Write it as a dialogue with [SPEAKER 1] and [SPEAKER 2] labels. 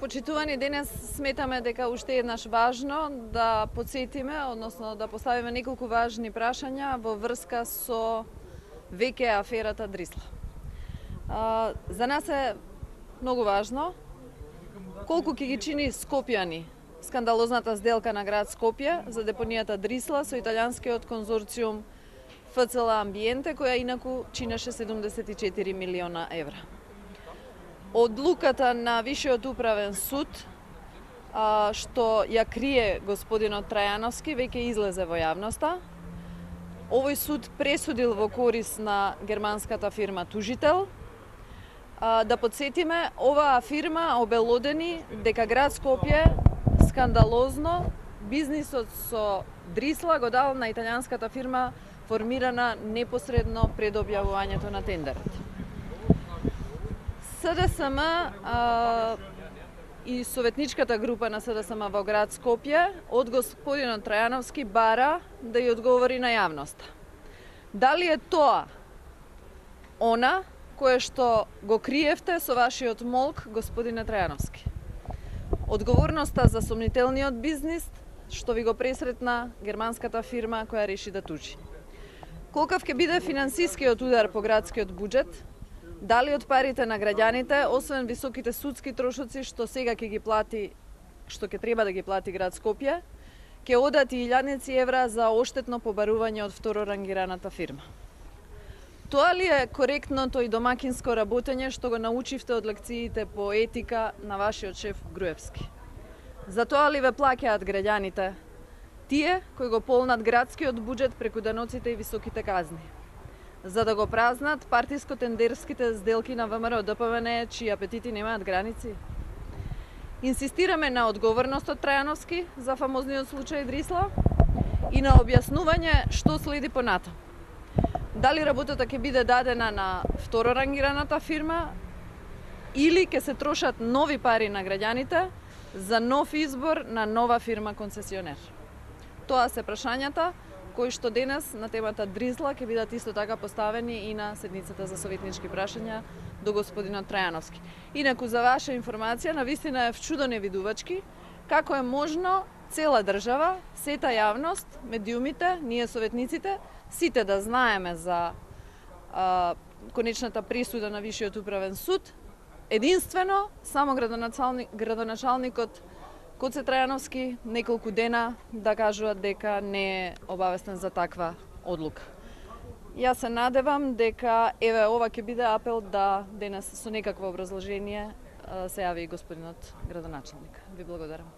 [SPEAKER 1] Почитувани, денес сметаме дека уште еднаш важно да подсетиме, односно да поставиме неколку важни прашања во врска со веќе аферата Дрисла. За нас е многу важно колку ќе ги чини Скопјани скандалозната сделка на град Скопје за депонијата Дрисла со италијанскиот конзорциум ФЦЛ Амбиенте, која инаку чинеше 74 милиона евра. Одлуката на Вишиот управен суд, што ја крие господинот Трајановски, веќе излезе во јавноста. Овој суд пресудил во корис на германската фирма тужител. Да подсетиме, оваа фирма обелодени дека град Скопје скандалозно бизнисот со Дрисла го дал на италијанската фирма формирана непосредно пред објавувањето на тендерот. СДСМ и советничката група на СДСМ во град Скопје од господинот Трајановски бара да ја одговори на јавноста. Дали е тоа она кое што го криевте со вашиот молк, господине Трајановски? Одговорноста за сомнителниот бизнис што ви го пресретна германската фирма која реши да тужи. Колкав ќе биде финансискиот удар по градскиот буџет? Дали од парите на граѓаните, освен високите судски трошоци што сега ќе ги плати, што ќе треба да ги плати град Скопје, ќе одат и илјадници евра за оштетно побарување од второрангираната фирма. Тоа ли е коректното и домакинско работење што го научивте од лекциите по етика на вашиот шеф Груевски? За тоа ли ве плаќаат граѓаните, тие кои го полнат градскиот буџет преку даноците и високите казни? За да го празнат партиско-тендерските сделки на ВМРО ДПМН, чии апетити немаат граници? Инсистираме на одговорност од Трајановски за фамозниот случај Дрисла и на објаснување што следи понатаму. Дали работата ќе биде дадена на второрангираната фирма или ќе се трошат нови пари на граѓаните за нов избор на нова фирма концесионер? Тоа се прашањата кои што денес на темата Дрисла ќе бидат исто така поставени и на седницата за советнички прашања до господинот Трајановски. Инаку за ваша информација, навистина е вчудоневидувачки како е можно цела држава, сета јавност, медиумите, ние советниците, сите да знаеме за конечната присуда на Вишиот управен суд, единствено само градоначалникот Гоце Трајановски неколку дена да кажуваат дека не е обавестен за таква одлука. Јас се надевам дека еве ова ќе биде апел да денес со некакво образложение се јави и господинот градоначалник. Ви благодарам.